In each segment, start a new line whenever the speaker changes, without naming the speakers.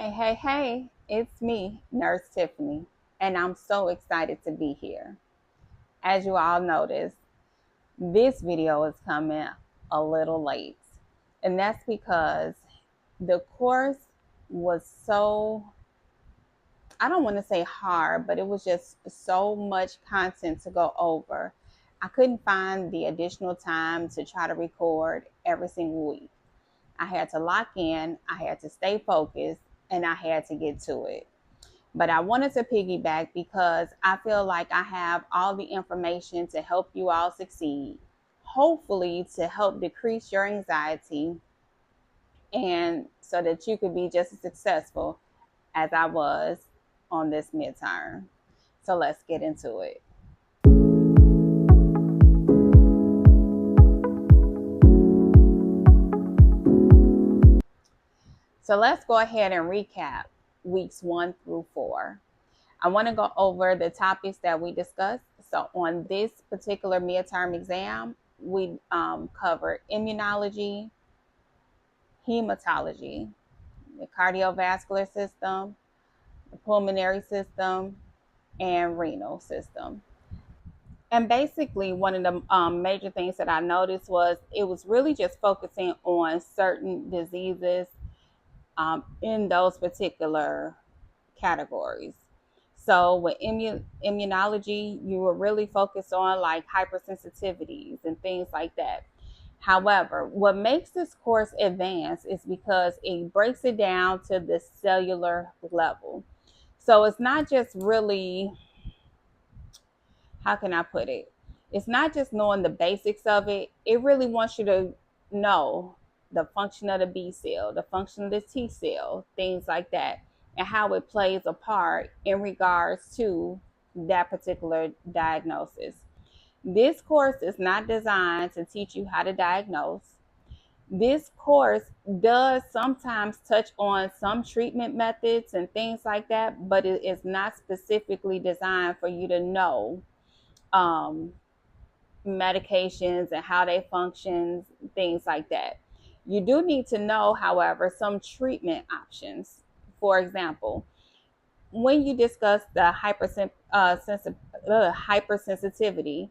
Hey, it's me, Nurse Tiffany, and I'm so excited to be here. As you all noticed, this video is coming a little late, and that's because the course was so, I don't want to say hard, but it was just so much content to go over. I couldn't find the additional time to try to record every single week. I had to lock in, I had to stay focused, and I had to get to it. But I wanted to piggyback because I feel like I have all the information to help you all succeed, hopefully, to help decrease your anxiety and so that you could be just as successful as I was on this midterm. So let's get into it. So let's go ahead and recap weeks 1 through 4. I want to go over the topics that we discussed. So on this particular midterm exam, we covered immunology, hematology, the cardiovascular system, the pulmonary system, and renal system. And basically, one of the major things that I noticed was it was really just focusing on certain diseases in those particular categories. So with immunology, you were really focused on like hypersensitivities and things like that. However, what makes this course advanced is because it breaks it down to the cellular level. So it's not just really, how can I put it? It's not just knowing the basics of it. It really wants you to know the function of the B cell, the function of the T cell, things like that, and how it plays a part in regards to that particular diagnosis. This course is not designed to teach you how to diagnose. This course does sometimes touch on some treatment methods and things like that, but it is not specifically designed for you to know um, medications and how they function, things like that. You do need to know, however, some treatment options. For example, when you discuss the hypersensitivity,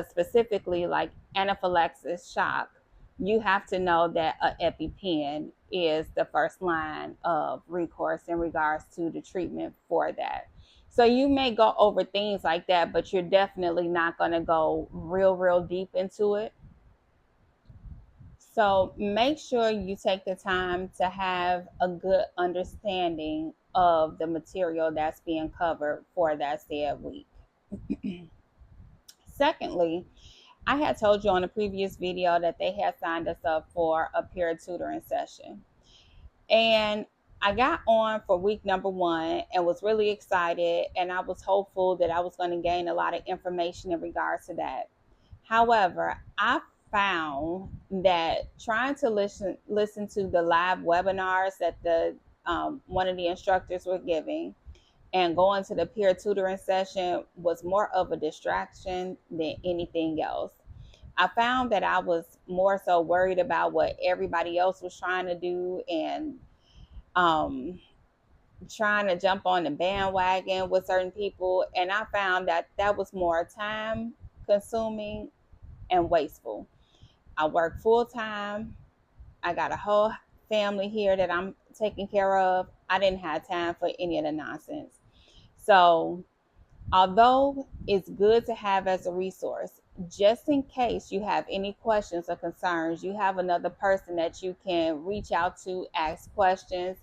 specifically like anaphylaxis shock, you have to know that an EpiPen is the first line of recourse in regards to the treatment for that. So you may go over things like that, but you're definitely not going to go real deep into it. So make sure you take the time to have a good understanding of the material that's being covered for that said week. Secondly, I had told you on a previous video that they had signed us up for a peer tutoring session. And I got on for week number 1 and was really excited. And I was hopeful that I was going to gain a lot of information in regards to that. However, I found that trying to listen to the live webinars that the one of the instructors were giving and going to the peer tutoring session was more of a distraction than anything else. I found that I was more so worried about what everybody else was trying to do and um, trying to jump on the bandwagon with certain people. And I found that that was more time consuming and wasteful. I work full time. I got a whole family here that I'm taking care of. I didn't have time for any of the nonsense. So, although it's good to have as a resource, just in case you have any questions or concerns, you have another person that you can reach out to, ask questions.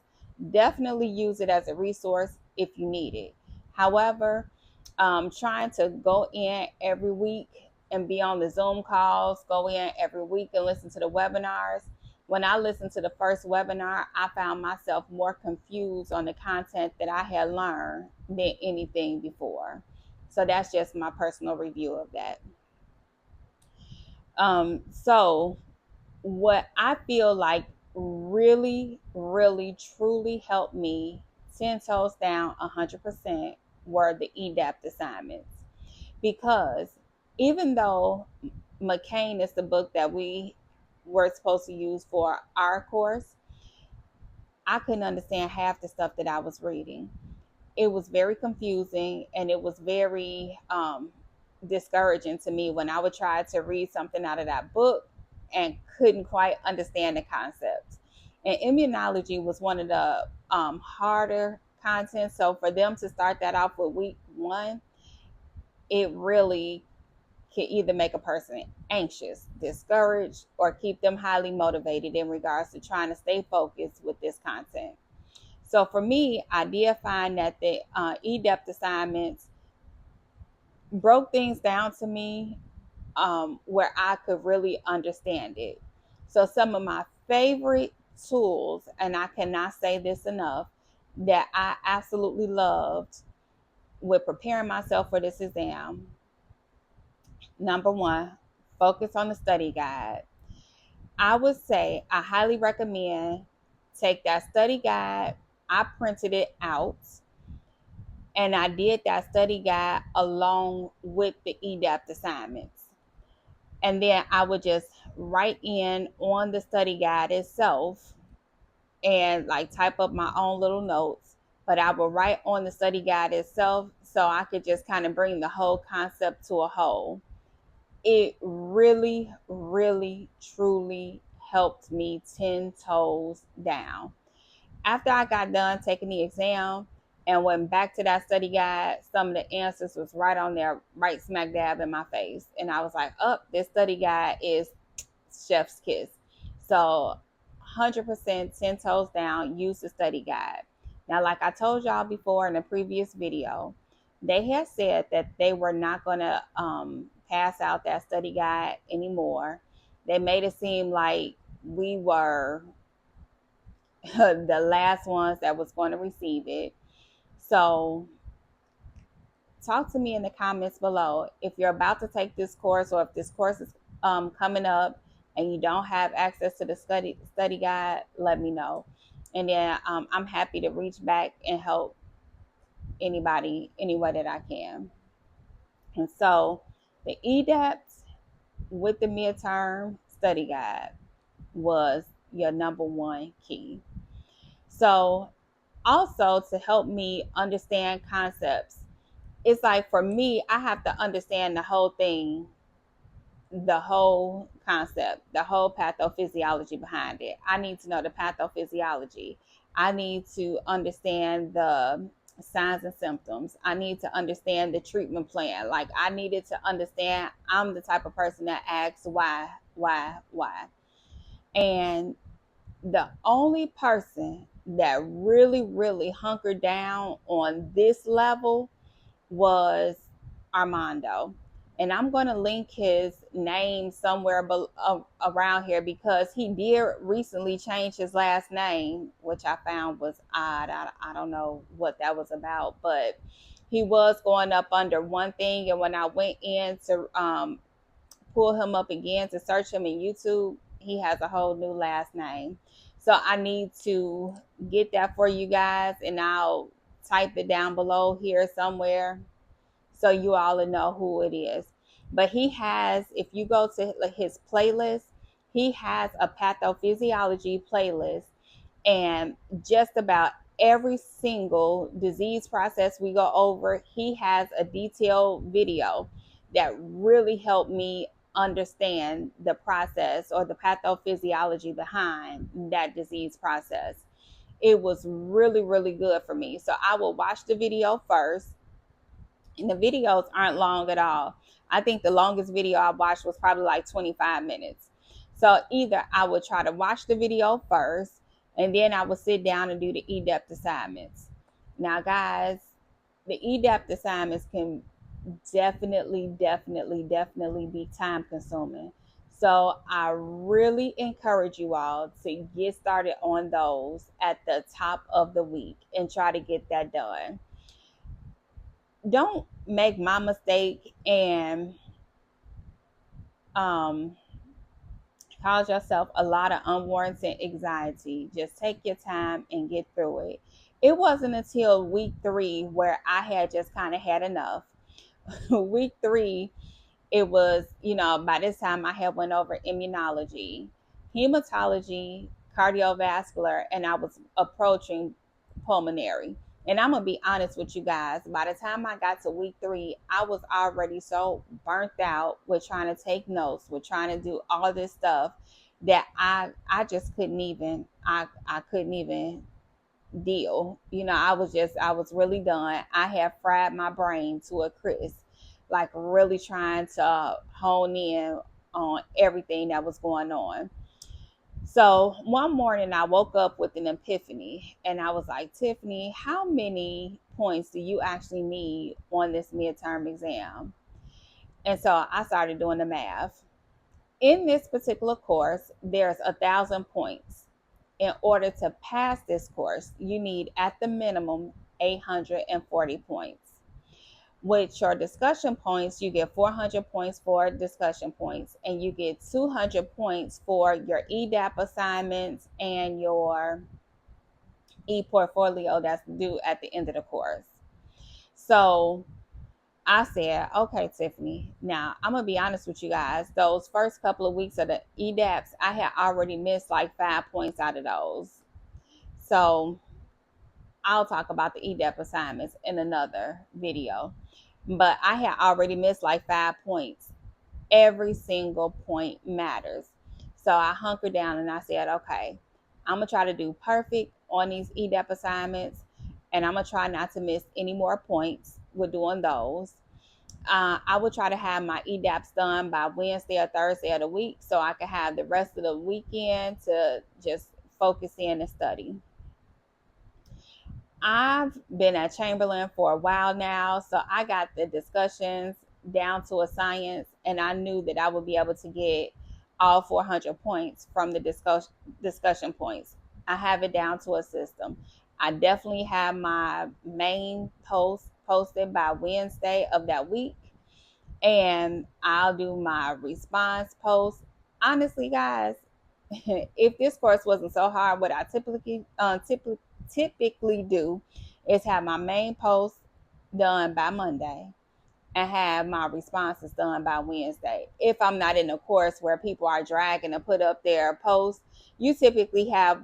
Definitely use it as a resource if you need it. However, trying to go in every week and be on the Zoom calls, go in every week and listen to the webinars. When I listened to the first webinar, I found myself more confused on the content that I had learned than anything before. So that's just my personal review of that. So what I feel like really, truly helped me 10 toes down 100% were the EDAPT assignments. Because even though McCain is the book that we were supposed to use for our course, I couldn't understand half the stuff that I was reading. It was very confusing, and it was very discouraging to me when I would try to read something out of that book and couldn't quite understand the concepts. And immunology was one of the harder content. So for them to start that off with week one, it really can either make a person anxious, discouraged, or keep them highly motivated in regards to trying to stay focused with this content. So for me, I did find that the e-depth assignments broke things down to me where I could really understand it. So some of my favorite tools, and I cannot say this enough, that I absolutely loved with preparing myself for this exam. Number one, focus on the study guide. I would say I highly recommend take that study guide. I printed it out and I did that study guide along with the e-depth assignments. And then I would just write in on the study guide itself and like type up my own little notes. But I would write on the study guide itself so I could just kind of bring the whole concept to a whole. It really, really, truly helped me 10 toes down. After I got done taking the exam and went back to that study guide, some of the answers was right on there, right smack dab in my face. And I was like, oh, this study guide is chef's kiss. So 100% 10 toes down, use the study guide. Now, like I told y'all before in a previous video, they had said that they were not going to pass out that study guide anymore. They made it seem like we were the last ones that was going to receive it. So talk to me in the comments below if you're about to take this course, or if this course is coming up and you don't have access to the study guide. Let me know, and then I'm happy to reach back and help anybody any way that I can. And so the e-depth with the midterm study guide was your number one key. So also to help me understand concepts, it's like for me, I have to understand the whole thing, the whole concept, the whole pathophysiology behind it. I need to know the pathophysiology. I need to understand the signs and symptoms. I need to understand the treatment plan. Like I needed to understand, I'm the type of person that asks why. And the only person that really, really hunkered down on this level was Armando. And I'm going to link his name somewhere around here because he did recently change his last name, which I found was odd. I don't know what that was about, but he was going up under one thing. And when I went in to pull him up again to search him in YouTube, he has a whole new last name. So I need to get that for you guys, and I'll type it down below here somewhere so you all will know who it is. But he has, if you go to his playlist, he has a pathophysiology playlist, and just about every single disease process we go over, he has a detailed video that really helped me understand the process or the pathophysiology behind that disease process. It was really, really good for me. So I will watch the video first, and the videos aren't long at all. I think the longest video I watched was probably like 25 minutes. So either I would try to watch the video first, and then I would sit down and do the e-depth assignments. Now, guys, the e-depth assignments can definitely be time consuming. So I really encourage you all to get started on those at the top of the week and try to get that done. Don't make my mistake and cause yourself a lot of unwarranted anxiety. Just take your time and get through it. It wasn't until week 3 where I had just kind of had enough. Week 3, it was, by this time I had went over immunology, hematology, cardiovascular, and I was approaching pulmonary. And I'm gonna be honest with you guys, by the time I got to week 3, I was already so burnt out with trying to take notes, with trying to do all this stuff, that I just couldn't even I couldn't even deal. I was really done. I had fried my brain to a crisp, like really trying to hone in on everything that was going on. So one morning I woke up with an epiphany, and I was like, Tiffany, how many points do you actually need on this midterm exam? And so I started doing the math. In this particular course, there's 1,000 points. In order to pass this course, you need at the minimum 840 points. With your discussion points, you get 400 points for discussion points, and you get 200 points for your EDAP assignments and your e-portfolio that's due at the end of the course. So I said, okay, Tiffany, now I'm going to be honest with you guys. Those first couple of weeks of the EDAPs, I had already missed like 5 points out of those. So I'll talk about the EDAP assignments in another video. But I had already missed like 5 points. Every single point matters. So I hunkered down and I said, okay, I'm going to try to do perfect on these EDAP assignments, and I'm going to try not to miss any more points with doing those. I would try to have my EDAPs done by Wednesday or Thursday of the week, so I could have the rest of the weekend to just focus in and study. I've been at Chamberlain for a while now, so I got the discussions down to a science, and I knew that I would be able to get all 400 points from the discussion points. I have it down to a system. I definitely have my main post posted by Wednesday of that week, and I'll do my response post. Honestly, guys, if this course wasn't so hard, what I typically do is have my main post done by Monday and have my responses done by Wednesday. If I'm not in a course where people are dragging to put up their posts, you typically have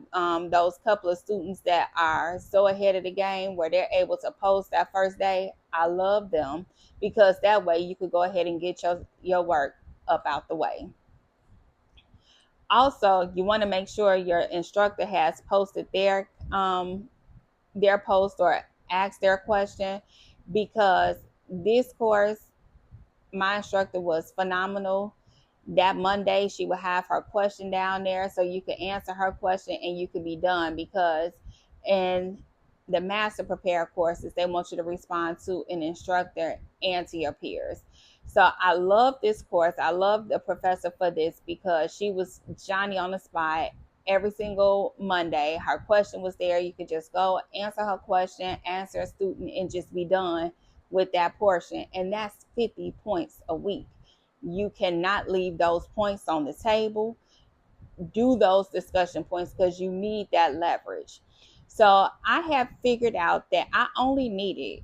those couple of students that are so ahead of the game where they're able to post that first day. I love them, because that way you could go ahead and get your work up out the way. Also, you want to make sure your instructor has posted their post or asked their question, because this course, my instructor was phenomenal. That Monday, she would have her question down there so you could answer her question and you could be done, because in the Master Prepare courses, they want you to respond to an instructor and to your peers. So I love this course. I love the professor for this, because she was Johnny on the spot. Every single Monday, her question was there. You could just go answer her question, answer a student, and just be done with that portion. And that's 50 points a week. You cannot leave those points on the table. Do those discussion points, because you need that leverage. So I have figured out that I only needed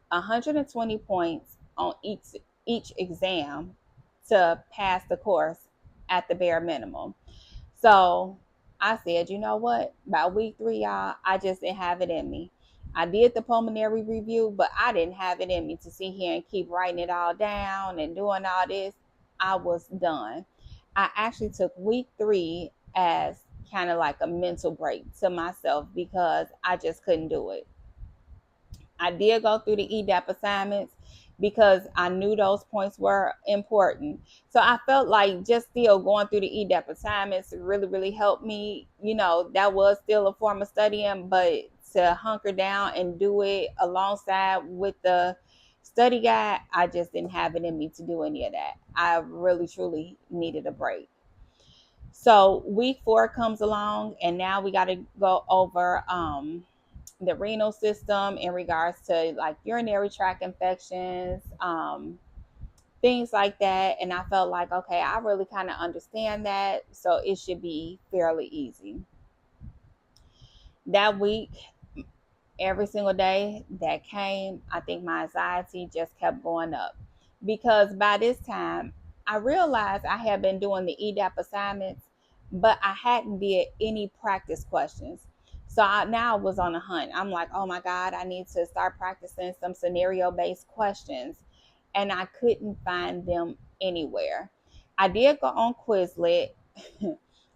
120 points on each exam to pass the course at the bare minimum. So I said, you know what? By week 3, y'all, I just didn't have it in me. I did the pulmonary review, but I didn't have it in me to sit here and keep writing it all down and doing all this. I was done. I actually took week 3 as kind of like a mental break to myself, because I just couldn't do it. I did go through the EDAP assignments because I knew those points were important. So I felt like just still going through the EDAP assignments really, really helped me. That was still a form of studying, but to hunker down and do it alongside with the study guide, I just didn't have it in me to do any of that. I really, truly needed a break. So week 4 comes along, and now we got to go over the renal system in regards to like urinary tract infections, things like that. And I felt like, okay, I really kind of understand that, so it should be fairly easy. That week, every single day that came, I think my anxiety just kept going up, because by this time I realized I had been doing the EDAP assignments, but I hadn't did any practice questions. So now I was on a hunt. I'm like, oh my God, I need to start practicing some scenario based questions. And I couldn't find them anywhere. I did go on Quizlet.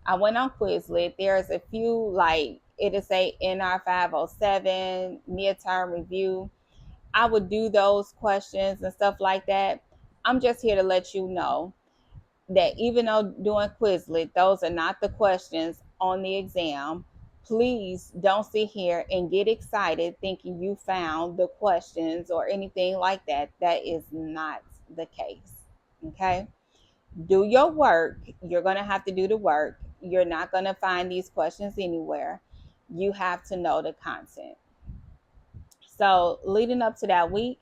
I went on Quizlet. There's a few, like it'll say NR507, midterm review. I would do those questions and stuff like that. I'm just here to let you know that even though doing Quizlet, those are not the questions on the exam. Please don't sit here and get excited thinking you found the questions or anything like that. That is not the case. Okay. Do your work. You're going to have to do the work. You're not going to find these questions anywhere. You have to know the content. So leading up to that week,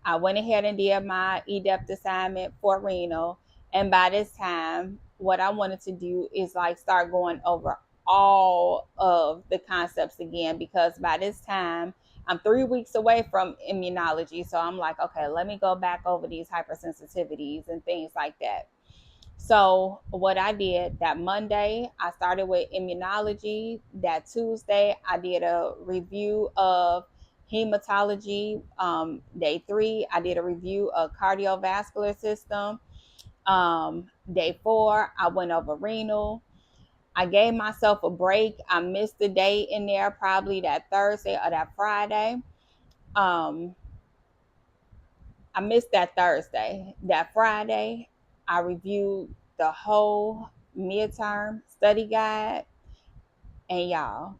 I went ahead and did my e-depth assignment for renal. And by this time, what I wanted to do is like start going over all of the concepts again, because by this time I'm 3 weeks away from immunology. So I'm like, okay, let me go back over these hypersensitivities and things like that. So what I did that Monday, I started with immunology. That Tuesday, I did a review of hematology. Day 3, I did a review of cardiovascular system. Day 4, I went over renal. I gave myself a break. I missed a day in there, probably that Thursday or that Friday. Um, I missed that Thursday. That Friday, I reviewed the whole midterm study guide. And y'all,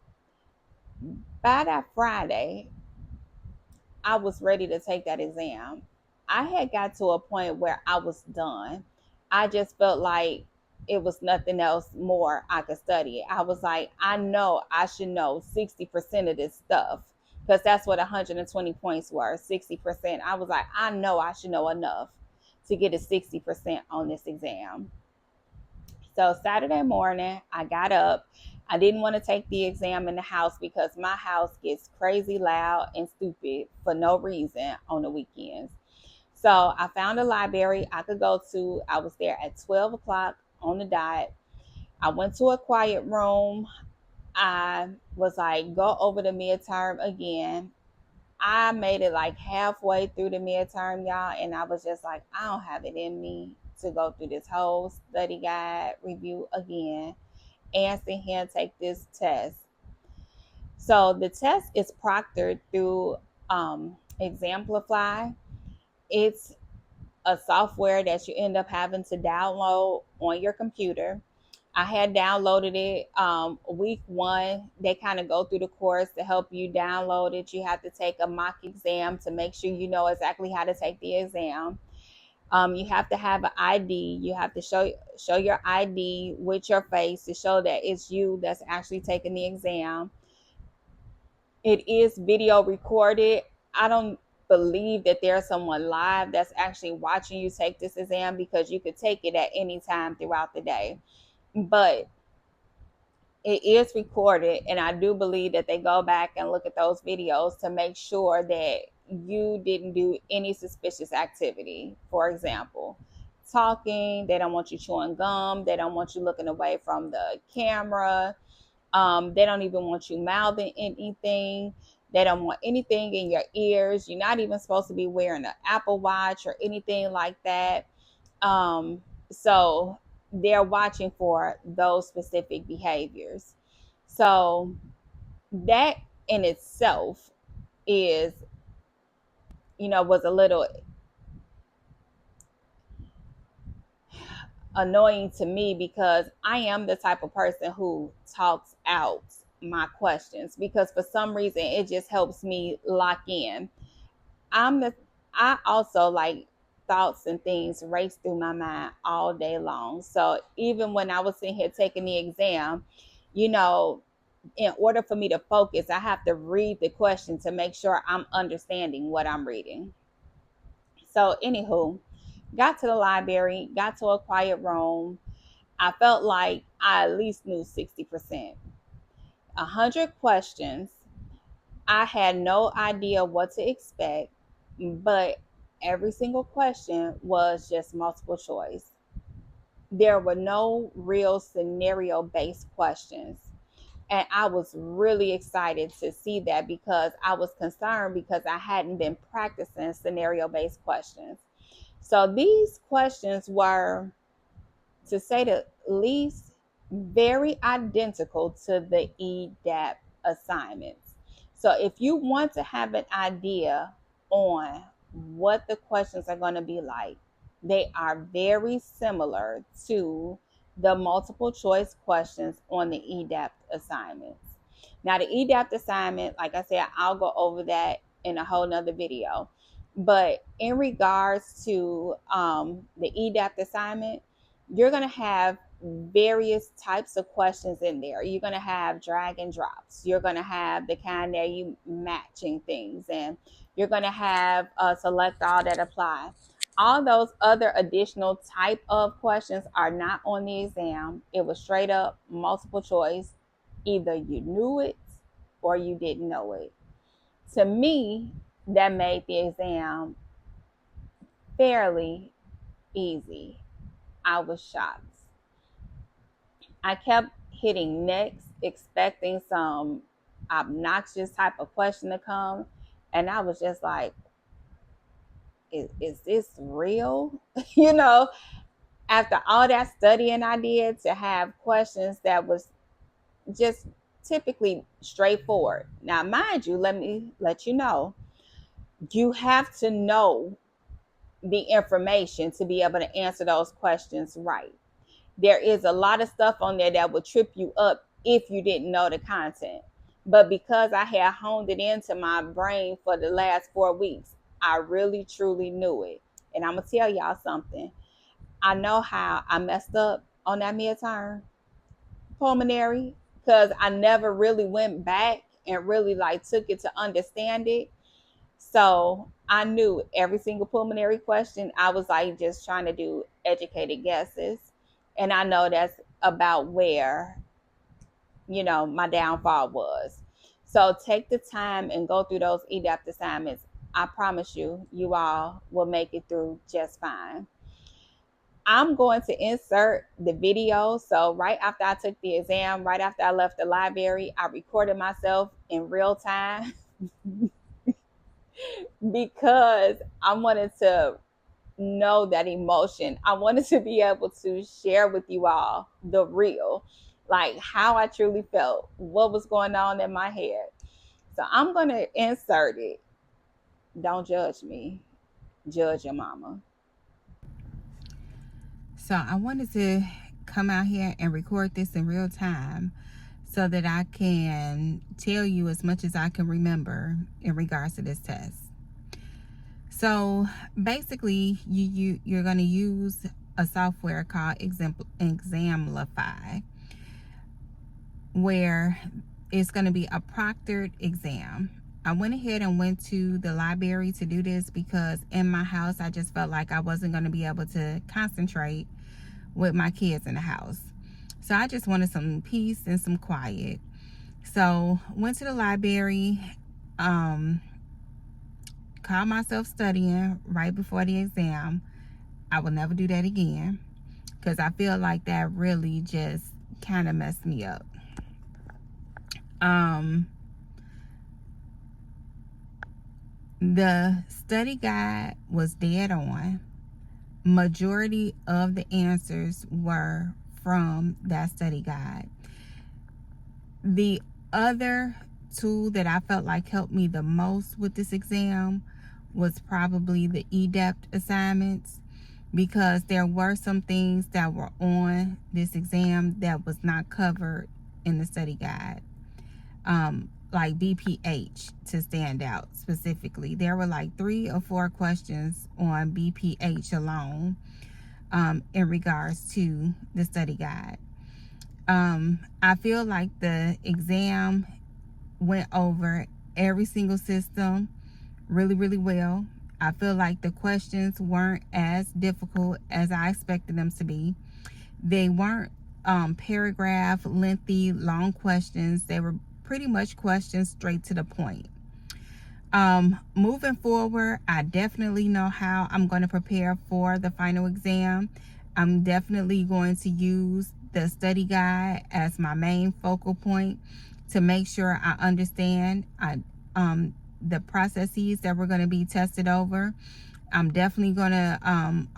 by that Friday, I was ready to take that exam. I had got to a point where I was done. I just felt like it was nothing else more I could study. I was like, I know I should know 60% of this stuff, because that's what 120 points were, 60%. I was like, I know I should know enough to get a 60% on this exam. So Saturday morning, I got up. I didn't want to take the exam in the house because my house gets crazy loud and stupid for no reason on the weekends. So I found a library I could go to. I was there at 12 o'clock on the dot. I went to a quiet room. I was like, go over the midterm again. I made it like halfway through the midterm, y'all, and I was just like, I don't have it in me to go through this whole study guide review again and sit here and take this test. So the test is proctored through Exemplify. It's a software that you end up having to download on your computer. I had downloaded it week 1. They kind of go through the course to help you download it. You have to take a mock exam to make sure you know exactly how to take the exam. You have to have an ID. You have to show your ID with your face to show that it's you that's actually taking the exam. It is video recorded. I don't believe that there's someone live that's actually watching you take this exam, because you could take it at any time throughout the day. But it is recorded, and I do believe that they go back and look at those videos to make sure that you didn't do any suspicious activity. For example, talking. They don't want you chewing gum. They don't want you looking away from the camera. They don't even want you mouthing anything. They don't want anything in your ears. You're not even supposed to be wearing an Apple Watch or anything like that. So they're watching for those specific behaviors. So that in itself is, was a little annoying to me, because I am the type of person who talks out my questions, because for some reason it just helps me lock in. I also like thoughts and things race through my mind all day long. So even when I was sitting here taking the exam, you know, in order for me to focus, I have to read the question to make sure I'm understanding what I'm reading. So anywho, got to the library, got to a quiet room. I felt like I at least knew 60%. 100 questions. I had no idea what to expect, but every single question was just multiple choice. there were no real scenario based questions. And I was really excited to see that because I was concerned because I hadn't been practicing scenario based questions. So these questions were, to say the least, very identical to the EDAP assignments. So if you want to have an idea on what the questions are going to be like, they are very similar to the multiple choice questions on the EDAP assignments. Now, the EDAP assignment, like I said, I'll go over that in a whole nother video. But in regards to the EDAP assignment, you're going to have various types of questions in there. You're going to have drag and drops. You're going to have the kind that you matching things, and you're going to have select all that apply. All those other additional type of questions are not on the exam. It was straight up multiple choice. Either you knew it or you didn't know it. To me, that made the exam fairly easy. I was shocked. I kept hitting next, expecting some obnoxious type of question to come. And I was just like, is this real? you know, after all that studying I did, to have questions that was just typically straightforward. Now, mind you, let me let you know, you have to know the information to be able to answer those questions right. There is a lot of stuff on there that would trip you up if you didn't know the content. But because I had honed it into my brain for the last 4 weeks, I really truly knew it. And I'm going to tell y'all something. I know how I messed up on that midterm pulmonary because I never really went back and really like took it to understand it. So I knew every single pulmonary question. I was like just trying to do educated guesses. And I know that's about where, my downfall was. So take the time and go through those EDAPT assignments. I promise you, you all will make it through just fine. I'm going to insert the video. So right after I took the exam, right after I left the library, I recorded myself in real time because I wanted to know that emotion. I wanted to be able to share with you all the real, like how I truly felt, what was going on in my head. So I'm going to insert it. Don't judge me, judge your mama. So I wanted to come out here and record this in real time so that I can tell you as much as I can remember in regards to this test. So basically, you're going to use a software called Examlify, where it's going to be a proctored exam. I went ahead and went to the library to do this because in my house, I just felt like I wasn't going to be able to concentrate with my kids in the house. So I just wanted some peace and some quiet. So went to the library, caught myself studying right before the exam. I will never do that again because I feel like that really just kind of messed me up. The study guide was dead on. Majority of the answers were from that study guide. The other tool that I felt like helped me the most with this exam was probably the EDAPT assignments, because there were some things that were on this exam that was not covered in the study guide. Like BPH to stand out specifically. There were like 3 or 4 questions on BPH alone in regards to the study guide. I feel like the exam went over every single system really, really well. I feel like the questions weren't as difficult as I expected them to be. They weren't paragraph, lengthy, long questions. They were pretty much questions straight to the point. Moving forward, I definitely know how I'm going to prepare for the final exam.
I'm definitely going to use the study guide as my main focal point to make sure I understand the processes that we're going to be tested over. I'm definitely going to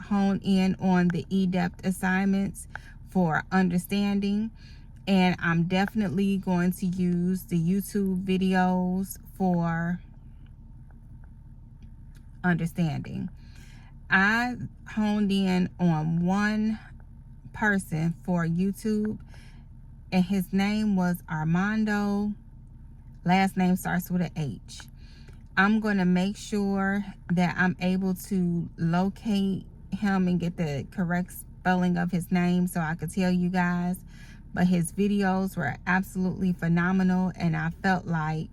hone in on the e-depth assignments for understanding. And I'm definitely going to use the YouTube videos for understanding. I honed in on one person for YouTube, and his name was Armando. Last name starts with an H. I'm going to make sure that I'm able to locate him and get the correct spelling of his name so I could tell you guys. But his videos were absolutely phenomenal, and I felt like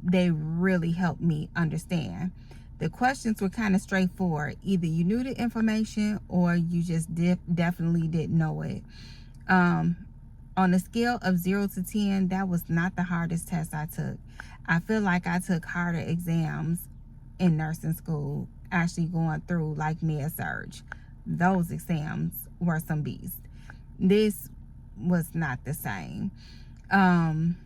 they really helped me understand. The questions were kind of straightforward. Either you knew the information or you just definitely didn't know it. Um, on a scale of 0 to 10, that was not the hardest test I took. I feel like I took harder exams in nursing school, actually going through like med-surg. Those exams were some beasts. This was not the same. Um,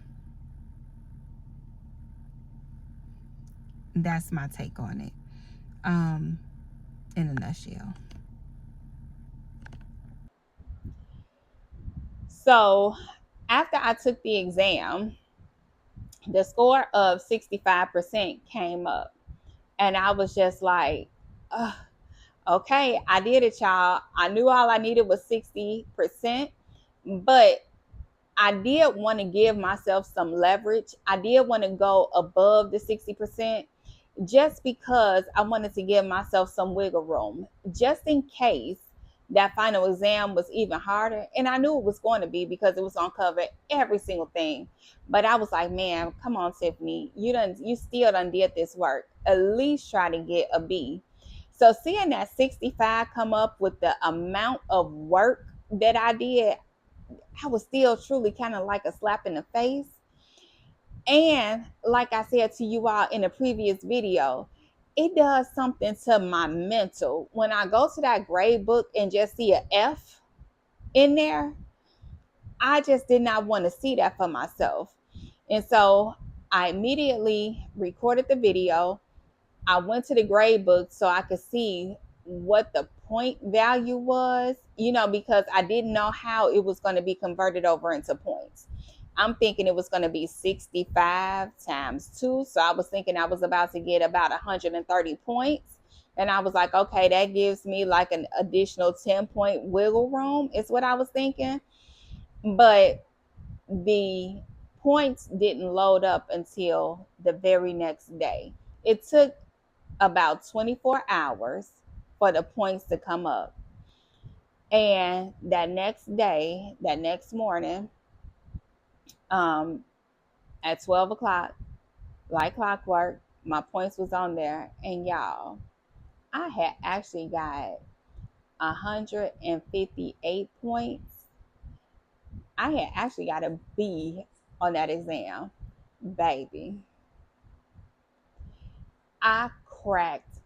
that's my take on it, in a nutshell.
So after I took the exam, the score of 65% came up. And I was just like, ugh, okay, I did it, y'all. I knew all I needed was 60%, but I did want to give myself some leverage. I did want to go above the 60% just because I wanted to give myself some wiggle room, just in case that final exam was even harder. And I knew it was going to be because it was on cover every single thing. But I was like, man, come on, Tiffany, you still done did this work. At least try to get a B. So seeing that 65 come up with the amount of work that I did, I was still truly kind of like a slap in the face. And like I said to you all in a previous video, it does something to my mental. When I go to that grade book and just see an F in there, I just did not want to see that for myself. And so I immediately recorded the video. I went to the grade book so I could see what the point value was, because I didn't know how it was going to be converted over into points. I'm thinking it was going to be 65 times 2. So I was thinking I was about to get about 130 points. And I was like, okay, that gives me like an additional 10-point wiggle room, is what I was thinking. But the points didn't load up until the very next day. It took about 24 hours for the points to come up. And that next day, that next morning, um, at 12 o'clock, like clockwork, my points was on there. And y'all, I had actually got 158 points. I had actually got a B on that exam. Baby, I cracked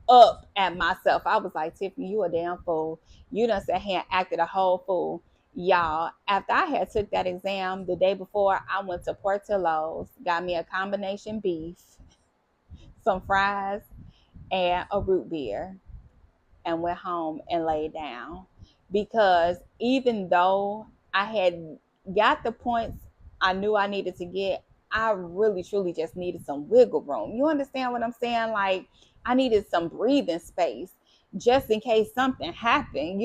up at myself. I was like, Tiffany, you a damn fool. You done sat here and acted a whole fool. Y'all, after I had took that exam the day before, I went to Portillo's, got me a combination beef, some fries, and a root beer, and went home and laid down. Because even though I had got the points I knew I needed to get, I really truly just needed some wiggle room. You understand what I'm saying? Like, I needed some breathing space just in case something happened.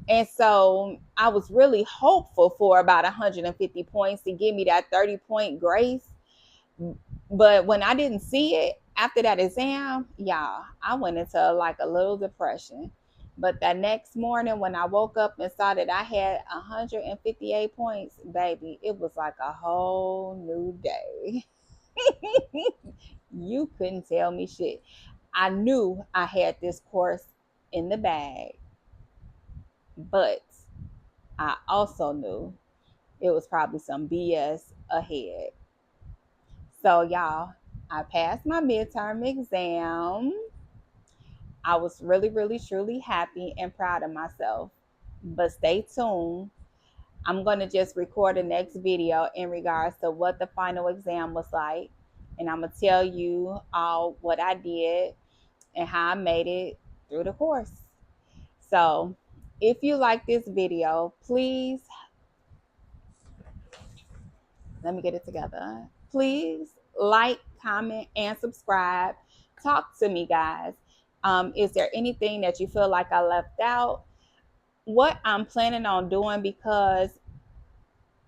And so I was really hopeful for about 150 points to give me that 30-point grace. But when I didn't see it after that exam, y'all, I went into like a little depression. But that next morning, when I woke up and saw that I had 158 points, baby, it was like a whole new day. You couldn't tell me shit. I knew I had this course in the bag, but I also knew it was probably some BS ahead. So, y'all, I passed my midterm exam. I was really, really, truly happy and proud of myself. But stay tuned. I'm going to just record the next video in regards to what the final exam was like. And I'm going to tell you all what I did and how I made it through the course. So if you like this video, please, let me get it together. Please like, comment, and subscribe. Talk to me, guys. Is there anything that you feel like I left out? What I'm planning on doing, because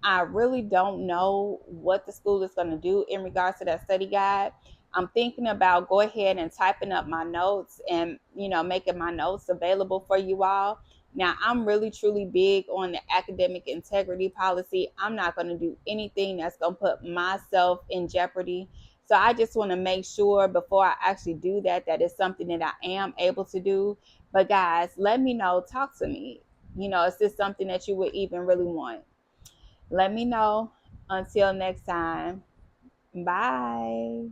I really don't know what the school is going to do in regards to that study guide. I'm thinking about go ahead and typing up my notes and, making my notes available for you all. Now, I'm really, truly big on the academic integrity policy. I'm not going to do anything that's going to put myself in jeopardy. So I just want to make sure before I actually do that, that it's something that I am able to do. But guys, let me know, talk to me. Is this something that you would even really want? Let me know. Until next time. Bye.